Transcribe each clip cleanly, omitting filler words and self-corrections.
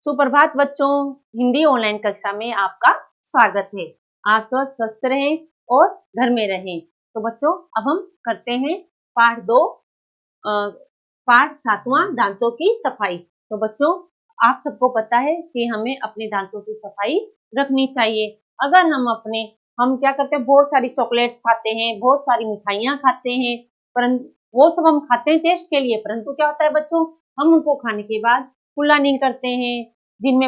सुप्रभात बच्चों, हिंदी ऑनलाइन कक्षा में आपका स्वागत है। आप स्वस्थ रहें और घर में रहें। तो बच्चों, अब हम करते हैं पाठ 2, पाठ 7वां दांतों की सफाई। तो बच्चों, आप सबको पता है कि हमें अपने दांतों की सफाई रखनी चाहिए। अगर हम क्या करते हैं, बहुत सारी चॉकलेट्स खाते हैं, बहुत सारी मिठाइयाँ खाते हैं, परंतु वो सब हम खाते हैं टेस्ट के लिए, परंतु क्या होता है बच्चों, हम उनको खाने के बाद कुल्ला नहीं करते हैं, दिन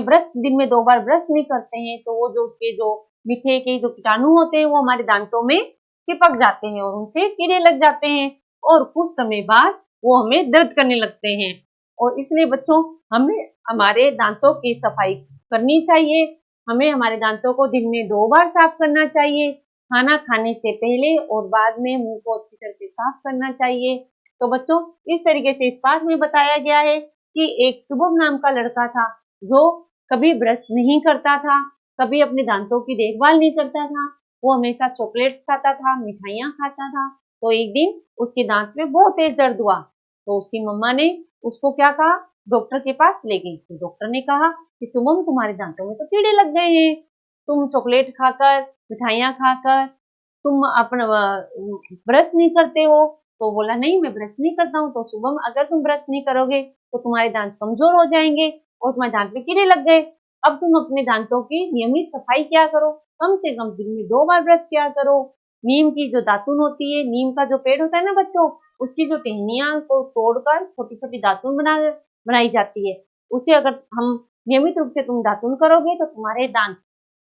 में 2 बार ब्रश नहीं करते हैं, तो वो जो मीठे के जो कीटाणु होते हैं वो हमारे दांतों में चिपक जाते हैं और उनसे कीड़े लग जाते हैं और कुछ समय बाद वो हमें दर्द करने लगते हैं। और इसलिए बच्चों, हमें हमारे दांतों की सफाई करनी चाहिए। हमें हमारे दांतों को दिन में 2 बार साफ करना चाहिए, खाना खाने से पहले और बाद में मुंह को अच्छी तरह से साफ करना चाहिए। तो बच्चों, इस तरीके से इस पाठ में बताया गया है कि एक शुभम नाम का लड़का था जो कभी ब्रश नहीं करता था, कभी अपने दांतों की देखभाल नहीं करता था, वो हमेशा चॉकलेट्स खाता था, मिठाइयाँ खाता था। तो एक दिन उसके दांत में बहुत तेज दर्द हुआ, तो उसकी मम्मा ने उसको क्या कहा, डॉक्टर के पास ले गई। तो डॉक्टर ने कहा कि शुभम, तुम्हारे दांतों में तो कीड़े लग गए हैं, तुम चॉकलेट खाकर, मिठाइयाँ खाकर तुम अपना ब्रश नहीं करते हो। तो बोला, नहीं मैं ब्रश नहीं करता हूँ। तो शुभम, अगर तुम ब्रश नहीं करोगे तो तुम्हारे दांत कमजोर हो जाएंगे और तुम्हारे दांत में कीड़े लग गए। अब तुम अपने दांतों की नियमित सफाई किया करो, कम से कम दिन में 2 बार ब्रश किया करो। नीम की जो दातुन होती है, नीम का जो पेड़ होता है ना बच्चों, उसकी जो टहनियां को तोड़कर छोटी छोटी दातुन बनाई जाती है, उसे अगर हम नियमित रूप से तुम दातुन करोगे तो तुम्हारे दांत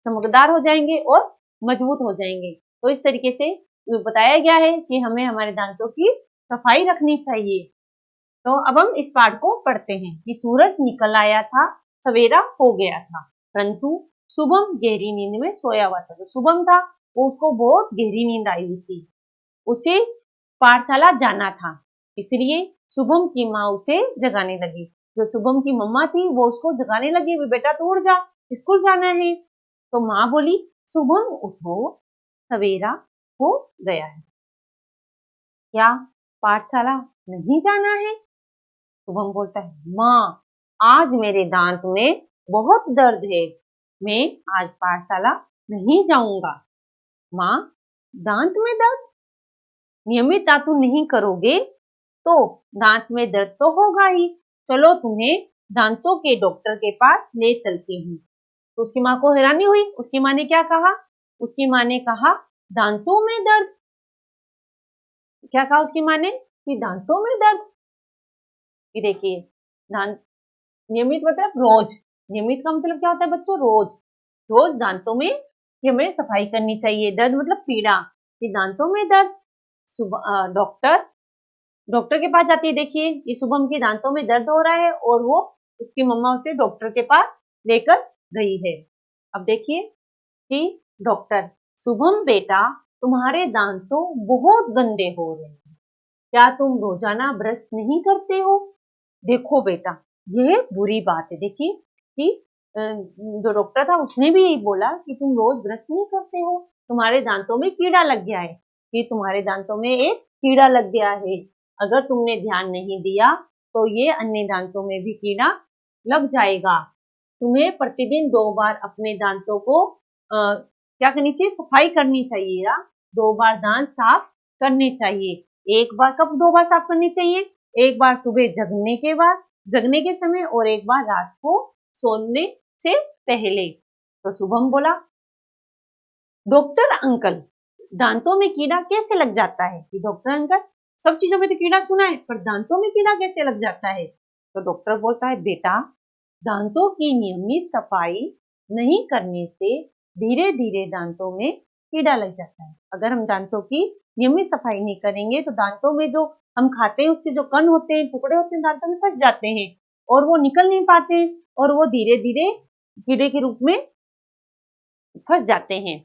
चमकदार हो जाएंगे और मजबूत हो जाएंगे। तो इस तरीके से बताया गया है कि हमें हमारे दांतों की सफाई रखनी चाहिए। तो अब हम इस पाठ को पढ़ते हैं कि सूरज निकल आया था, सवेरा हो गया था, परंतु शुभम गहरी नींद में सोया हुआ था। जो शुभम था वो उसको बहुत गहरी नींद आई हुई थी, उसे पाठशाला जाना था, इसलिए शुभम की माँ उसे जगाने लगी। जो शुभम की मम्मा थी वो उसको जगाने लगी, बेटा तू उठ जा, स्कूल जाना है। तो माँ बोली, शुभम उठो, सवेरा हो गया है, क्या पाठशाला नहीं जाना है? शुभम बोलता है, माँ आज मेरे दांत में बहुत दर्द है, मैं आज पाठशाला नहीं जाऊंगा। माँ, दांत में दर्द? नियमित दातुन नहीं करोगे तो दांत में दर्द तो होगा ही, चलो तुम्हें दांतों के डॉक्टर के पास ले चलती हूँ। तो उसकी माँ को हैरानी हुई। उसकी माँ ने क्या कहा? उसकी माँ ने कहा, दांतों में दर्द? क्या कहा उसकी माँ ने कि दांतों में दर्द? ये देखिए, दांत नियमित मतलब रोज, नियमित का मतलब क्या होता है बच्चों? रोज रोज दांतों में हमें सफाई करनी चाहिए। दर्द मतलब पीड़ा, कि दांतों में दर्द। डॉक्टर डॉक्टर के पास जाती है। देखिए, ये शुभम के दांतों में दर्द हो रहा है और वो उसकी मम्मा उसे डॉक्टर के पास लेकर गई है। अब देखिए कि डॉक्टर, शुभम बेटा, तुम्हारे दांत तो बहुत गंदे हो रहे हैं, क्या तुम रोजाना ब्रश नहीं करते हो? देखो बेटा, यह बुरी बात है। देखिए कि जो डॉक्टर था उसने भी यही बोला कि तुम रोज ब्रश नहीं करते हो, तुम्हारे दांतों में कीड़ा लग गया है, कि तुम्हारे दांतों में एक कीड़ा लग गया है। अगर तुमने ध्यान नहीं दिया तो ये अन्य दांतों में भी कीड़ा लग जाएगा। तुम्हें प्रतिदिन 2 बार अपने दांतों को क्या करनी चाहिए? सफाई करनी चाहिए या 2 बार दांत साफ करने चाहिए। एक बार कब 2 बार साफ करनी चाहिए? एक बार सुबह जगने के समय और एक बार रात को सोने से पहले। तो शुभम बोला, डॉक्टर अंकल, दांतों में कीड़ा कैसे लग जाता है? कि डॉक्टर अंकल, सब चीजों में तो कीड़ा सुना है, पर दांतों में कीड़ा कैसे लग जाता है? तो डॉक्टर बोलता है, बेटा, दांतों की नियमित सफाई नहीं करने से धीरे धीरे दांतों में कीड़ा लग जाता है। अगर हम दांतों की नियमित सफाई नहीं करेंगे तो दांतों में जो हम खाते हैं उसके जो कण होते हैं, टुकड़े होते हैं, दांतों में फंस जाते हैं और वो निकल नहीं पाते और वो धीरे धीरे कीड़े के रूप में फंस जाते हैं।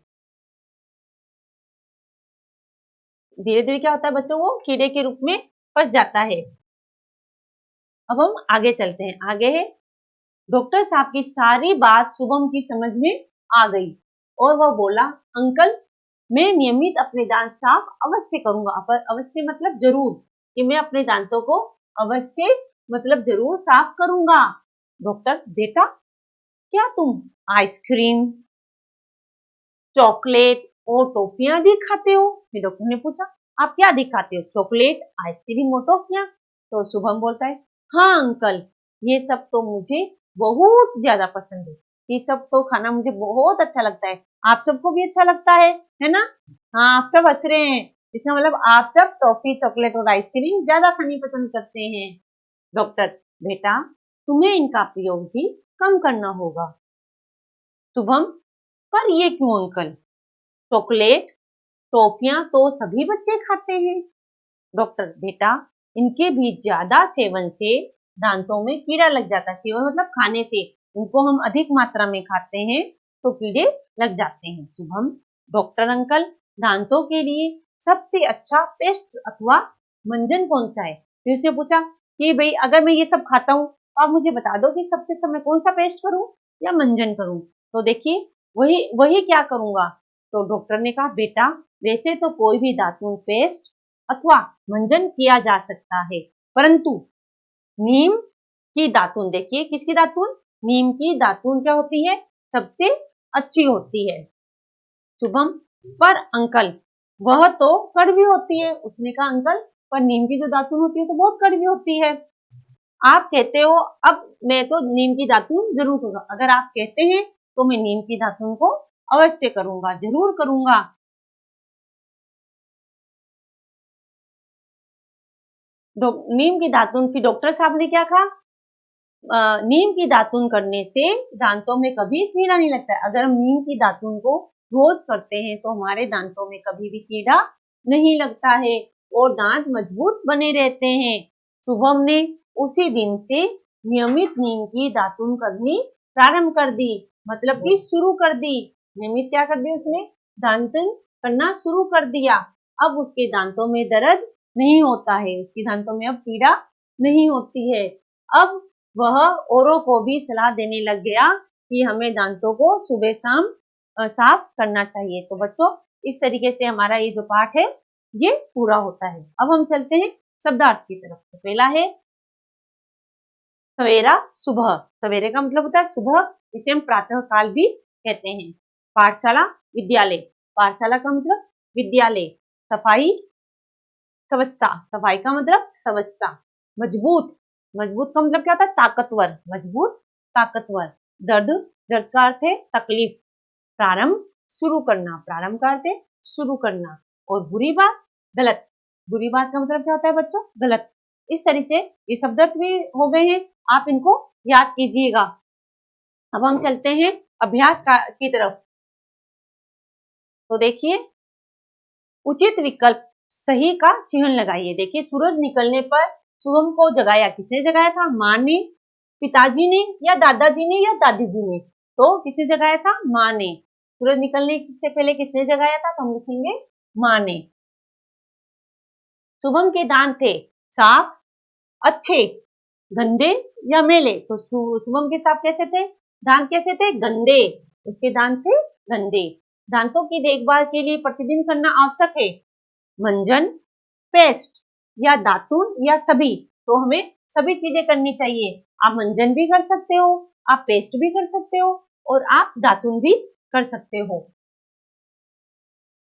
धीरे धीरे क्या होता है बच्चों? वो कीड़े के रूप में फंस जाता है। अब हम आगे चलते हैं। आगे है, डॉक्टर साहब की सारी बात शुभम की समझ में आ गई और वह बोला, अंकल, मैं नियमित अपने दांत साफ अवश्य करूंगा। अवश्य मतलब जरूर, कि मैं अपने दांतों को अवश्य मतलब जरूर साफ करूंगा। डॉक्टर, बेटा क्या तुम आइसक्रीम, चॉकलेट और टॉफियां भी खाते हो? फिर डॉक्टर ने पूछा, आप क्या अधिक खाते हो, चॉकलेट, आइसक्रीम और टॉफियां? तो शुभम बोलता है, हाँ अंकल, ये सब तो मुझे बहुत ज्यादा पसंद है। ये सब तो खाना मुझे बहुत अच्छा लगता है। आप सबको भी अच्छा लगता है ना? हाँ, आप सब हंस रहे हैं। इसका मतलब आप सब टॉफी, चॉकलेट और आइसक्रीम ज्यादा खानी पसंद करते हैं। डॉक्टर, बेटा तुम्हें इनका प्रयोग भी कम करना होगा। शुभम, पर ये क्यों अंकल? चॉकलेट, टॉफियां तो सभी बच्चे खाते हैं। डॉक्टर, बेटा इनके भी ज्यादा सेवन से दांतों में कीड़ा लग जाता है। सेवन मतलब खाने से, इनको हम अधिक मात्रा में खाते हैं तो कीड़े लग जाते हैं। शुभम, डॉक्टर अंकल, दांतों के लिए सबसे अच्छा पेस्ट अथवा मंजन कौन सा है? फिर उसने पूछा कि भाई अगर मैं ये सब खाता हूँ तो आप मुझे बता दो कि सबसे अच्छा मैं कौन सा पेस्ट करूं या मंजन करूं। तो देखिए वही वही क्या करूंगा। तो डॉक्टर ने कहा, बेटा वैसे तो कोई भी दातुन पेस्ट अथवा मंजन किया जा सकता है, परंतु नीम की दातुन, देखिए किसकी दातुन? नीम की दातुन क्या होती है? सबसे अच्छी होती है। शुभम, पर अंकल वह तो कड़वी होती है। उसने कहा, अंकल पर नीम की जो दातुन होती है तो बहुत कड़वी होती है। आप कहते हो, अब मैं तो नीम की दातुन जरूर करूंगा। अगर आप कहते हैं तो मैं नीम की दातुन को अवश्य करूंगा, जरूर करूंगा। नीम की दातुन की डॉक्टर साहब ने क्या कहा? नीम की दातुन करने से दांतों में कभी कीड़ा नहीं लगता है। अगर हम नीम की दातुन को रोज करते हैं तो हमारे दांतों में कभी भी कीड़ा नहीं लगता है और दांत मजबूत बने रहते हैं। शुभम ने उसी दिन से नियमित नीम की दातुन करनी प्रारंभ कर दी, मतलब कि शुरू कर दी। नियमित क्या कर दी उसने? दातुन करना शुरू कर दिया। अब उसके दांतों में दर्द नहीं होता है, उसके दांतों में अब पीड़ा नहीं होती है। अब वह औरों को भी सलाह देने लग गया कि हमें दांतों को सुबह शाम साफ करना चाहिए। तो बच्चों इस तरीके से हमारा ये जो पाठ है ये पूरा होता है। अब हम चलते हैं शब्दार्थ की तरफ। तो पहला है सवेरा, सुबह। सवेरे का मतलब होता है सुबह, इसे हम प्रातः काल भी कहते हैं। पाठशाला, विद्यालय। पाठशाला का मतलब विद्यालय। सफाई, स्वच्छता। सफाई का मतलब स्वच्छता। मजबूत, मजबूत का मतलब क्या होता है? ताकतवर, मजबूत, ताकतवर। दर्द, दर्द का अर्थ है तकलीफ। प्रारंभ, शुरू करना। प्रारंभ का अर्थ है शुरू करना। और बुरी बात, गलत। बुरी बात का मतलब क्या होता है बच्चों? गलत। इस तरह से ये शब्द भी हो गए हैं, आप इनको याद कीजिएगा। अब हम चलते हैं अभ्यास की तरफ। तो देखिए, उचित विकल्प सही का चिन्ह लगाइए। देखिए, सूरज निकलने पर शुभम को जगाया, किसने जगाया था? माँ ने, पिताजी ने, या दादाजी ने, या दादी जी ने? तो किसने जगाया था? माँ ने। सूरज निकलने से पहले किसने जगाया था? तो हम लिखेंगे माँ ने। शुभम के दांत थे साफ, अच्छे, गंदे या मैले? तो शुभम के साथ कैसे थे? दांत कैसे थे? गंदे। उसके दांत थे गंदे। दांतों की देखभाल के लिए प्रतिदिन करना आवश्यक है मंजन, पेस्ट या दातुन या सभी? तो हमें सभी चीजें करनी चाहिए। आप मंजन भी कर सकते हो, आप पेस्ट भी कर सकते हो और आप दातुन भी कर सकते हो।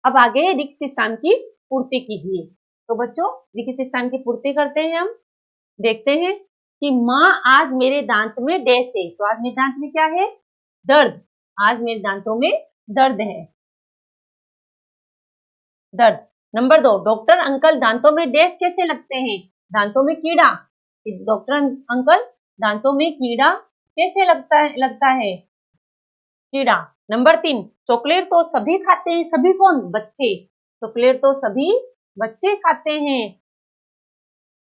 अब आगे रिक्त स्थान की पूर्ति कीजिए। तो बच्चों रिक्त स्थान की पूर्ति करते हैं हम। देखते हैं कि माँ आज मेरे दांत में डैश है। तो आज मेरे दांत में क्या है? दर्द। आज मेरे दांतों में दर्द है, दर्द। नंबर 2, डॉक्टर अंकल दांतों में डैश कैसे लगते हैं? दांतों में कीड़ा। डॉक्टर अंकल दांतों में कीड़ा कैसे लगता है कीड़ा। नंबर 3, चॉकलेट तो सभी खाते हैं। सभी कौन? बच्चे। चॉकलेट तो सभी बच्चे खाते हैं,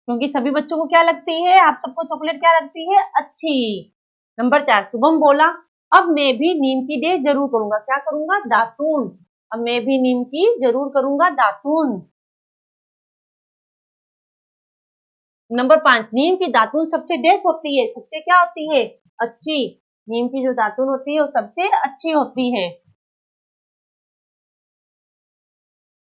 क्योंकि सभी बच्चों को क्या लगती है? आप सबको चॉकलेट क्या लगती है? अच्छी। नंबर 4, शुभम बोला, अब मैं भी नीम की डे जरूर करूंगा। क्या करूंगा? दातून। अब मैं भी नीम की जरूर करूंगा दातून। नंबर 5, नीम की दातून सबसे डैश होती है। सबसे क्या होती है? अच्छी। नीम की जो दातून होती है वो सबसे अच्छी होती है।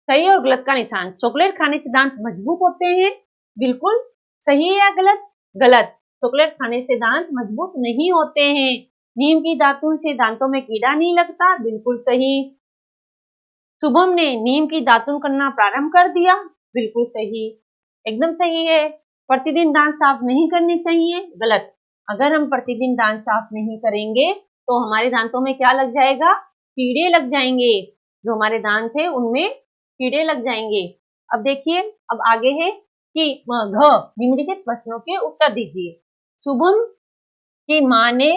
सही और गलत का निशान। चॉकलेट खाने से दांत मजबूत होते हैं। बिल्कुल सही है या गलत? गलत। चॉकलेट खाने से दांत मजबूत नहीं होते हैं। नीम की दातुन से दांतों में कीड़ा नहीं लगता, बिल्कुल सही। शुभम ने नीम की दातुन करना प्रारंभ कर दिया, बिल्कुल सही, एकदम सही है। प्रतिदिन दांत साफ नहीं करने चाहिए, गलत। अगर हम प्रतिदिन दांत साफ नहीं करेंगे तो हमारे दांतों में क्या लग जाएगा? कीड़े लग जाएंगे। जो हमारे दांत है उनमें कीड़े लग जाएंगे। अब देखिए, अब आगे है कि घ निम्नलिखित प्रश्नों के उत्तर दीजिए। शुभम की माँ ने,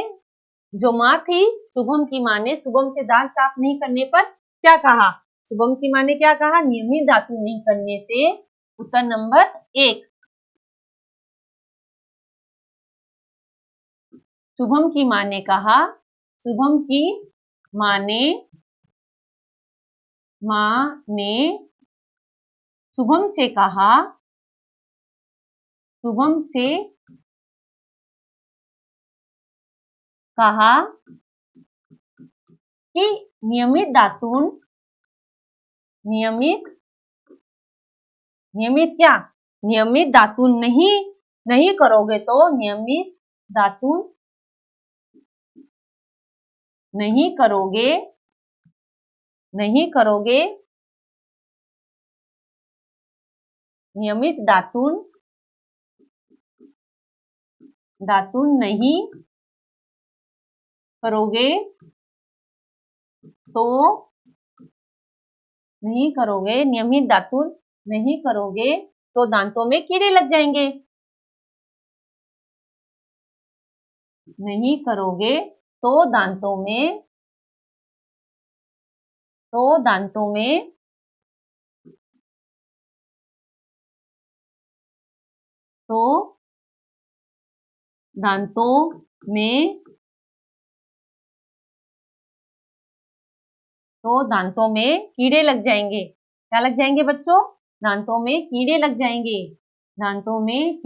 जो माँ थी शुभम की माँ ने शुभम से दांत साफ नहीं करने पर क्या कहा? शुभम की माँ ने क्या कहा? नियमित दातुन नहीं करने से। उत्तर नंबर 1। शुभम की माँ ने कहा, शुभम की माँ ने शुभम से कहा, शुभम से कहा कि नियमित दातुन, नियमित क्या? नियमित दातुन नहीं करोगे तो नियमित दातुन नहीं करोगे नियमित दातुन नहीं करोगे तो नियमित दातुन नहीं करोगे तो दांतों में कीड़े लग जाएंगे। नहीं करोगे तो दांतों में दांतों में कीड़े लग जाएंगे। क्या लग जाएंगे बच्चों? दांतों में कीड़े लग जाएंगे। दांतों में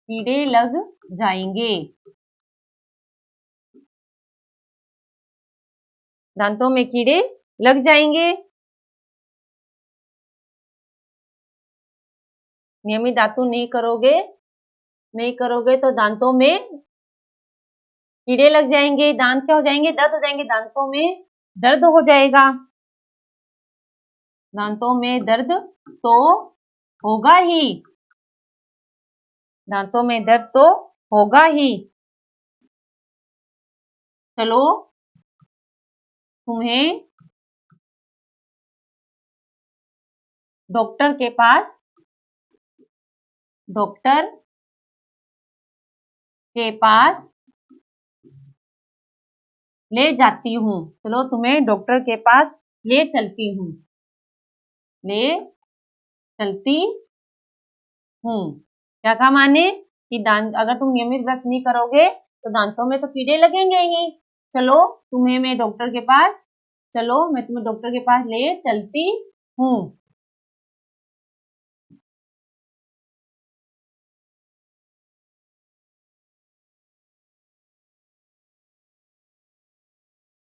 कीड़े लग जाएंगे। दांतों में कीड़े लग जाएंगे। नियमित दातुन नहीं करोगे तो दांतों में कीड़े लग जाएंगे। दांत क्या हो जाएंगे? दर्द हो जाएंगे। दांतों में दर्द हो जाएगा। दांतों में दर्द तो होगा ही। दांतों में दर्द तो होगा ही। चलो तुम्हें डॉक्टर के पास ले जाती हूँ। चलो तुम्हें डॉक्टर के पास ले चलती हूँ। क्या कहा माने? कि दांत, अगर तुम नियमित ब्रश नहीं करोगे तो दांतों में तो कीड़े लगेंगे ही। चलो मैं तुम्हें डॉक्टर के पास ले चलती हूँ।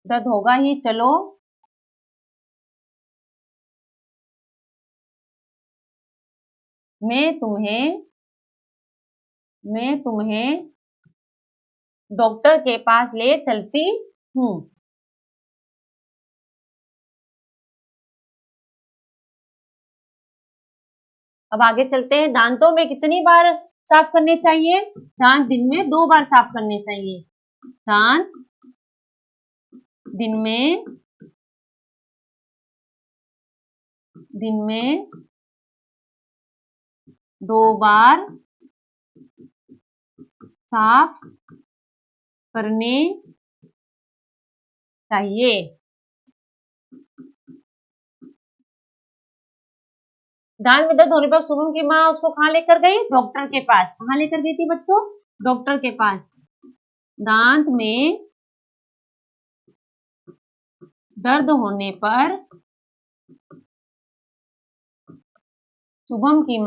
दर्द होगा ही। चलो मैं तुम्हें डॉक्टर के पास ले चलती हूँ। अब आगे चलते हैं। दांतों में कितनी बार साफ करने चाहिए? दांत दिन में 2 बार साफ करने चाहिए। दांत दिन में 2 बार साफ करने चाहिए। दांत में दर्द होने पर शुभम की माँ उसको कहाँ लेकर गई? डॉक्टर के पास। कहाँ लेकर गई थी बच्चों? डॉक्टर के पास। दांत में दर्द होने पर शुभम की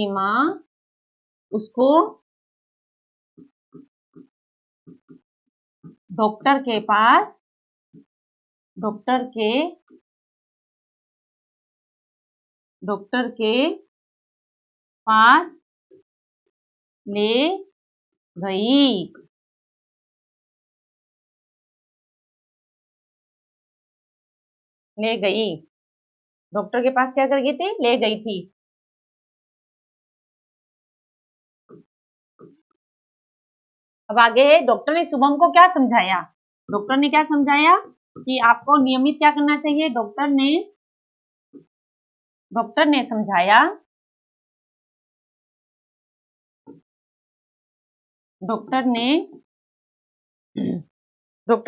माँ उसको डॉक्टर के डॉक्टर के पास ले गई। ले गई, डॉक्टर के पास क्या कर गई थी? ले गई थी। अब आगे है, डॉक्टर ने शुभम को क्या समझाया? डॉक्टर ने क्या समझाया कि आपको नियमित क्या करना चाहिए? डॉक्टर ने समझाया, डॉक्टर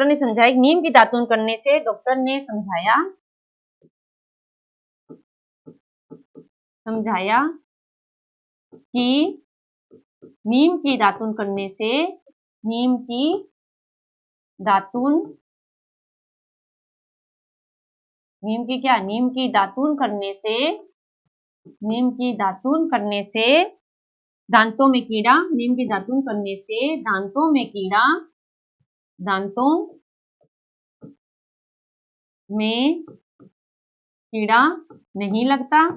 ने समझाया नीम की दातून करने से, डॉक्टर ने समझाया कि नीम की दातून करने से, नीम की दातून, नीम की क्या? नीम की दातून करने से, नीम की दातून करने से दांतों में कीड़ा, नीम की दातून करने से दांतों में कीड़ा, दांतों में कीड़ा नहीं लगता,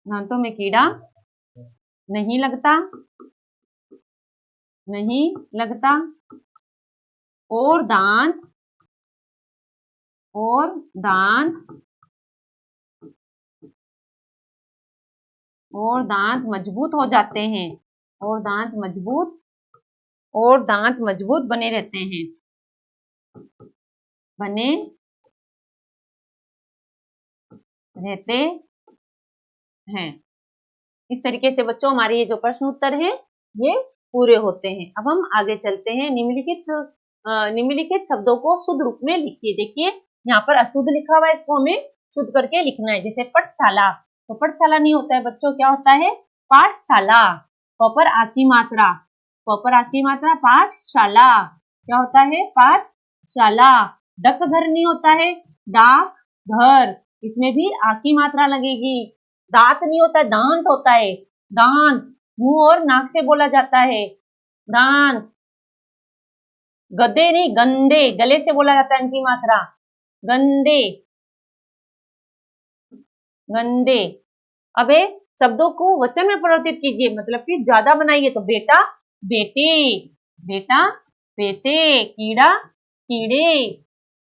दांतों में कीड़ा नहीं लगता, नहीं लगता, और दांत, और दांत, और दांत मजबूत हो जाते हैं, और दांत मजबूत, और दांत मजबूत बने रहते हैं, बने रहते हैं। इस तरीके से बच्चों हमारे ये जो प्रश्न उत्तर हैं ये पूरे होते हैं। अब हम आगे चलते हैं। निम्नलिखित शब्दों को शुद्ध रूप में लिखिए। देखिए यहाँ पर अशुद्ध लिखा हुआ है, इसको हमें शुद्ध करके लिखना है। जैसे पाठशाला, तो पाठशाला नहीं होता है बच्चों, क्या होता है? पाठशाला। प पर आ की मात्रा, प पर आ की मात्रा, पाठशाला। क्या होता है? पाठशाला। डक घर नहीं होता है, डाक घर, इसमें भी आ की मात्रा लगेगी। दांत नहीं होता, दांत होता है, दांत। मुंह और नाक से बोला जाता है, दांत। गधे नहीं, गंदे, गले से बोला जाता है इनकी मात्रा, गंदे, गंदे। अब शब्दों को वचन में परिवर्तित कीजिए, मतलब कि ज्यादा बनाइए। तो बेटा, बेटे, बेटा, बेटे, कीड़ा, कीड़े,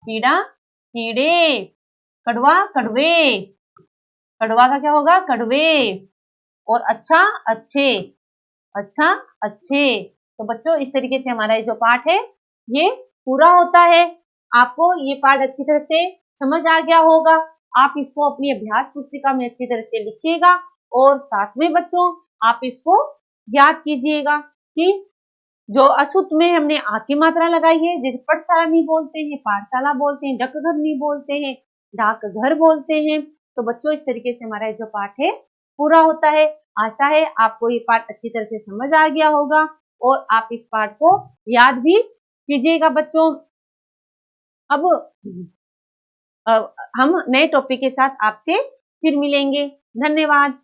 कीड़ा, कीड़े, कड़वा, कड़वे, कड़वा का क्या होगा? कड़वे, और अच्छा, अच्छे, अच्छा, अच्छे। तो बच्चों इस तरीके से हमारा ये जो पाठ है ये पूरा होता है। आपको ये पाठ अच्छी तरह से समझ आ गया होगा। आप इसको अपनी अभ्यास पुस्तिका में अच्छी तरह से लिखिएगा, और साथ में बच्चों आप इसको याद कीजिएगा कि जो अशुद्ध में हमने आ की मात्रा लगाई है, जैसे पाठशाला नहीं बोलते हैं, पाठशाला बोलते हैं, डकघर नहीं बोलते हैं, डाकघर बोलते हैं। तो बच्चों इस तरीके से हमारा जो पाठ है पूरा होता है। आशा है आपको ये पाठ अच्छी तरह से समझ आ गया होगा, और आप इस पाठ को याद भी कीजिएगा बच्चों। अब हम नए टॉपिक के साथ आपसे फिर मिलेंगे। धन्यवाद।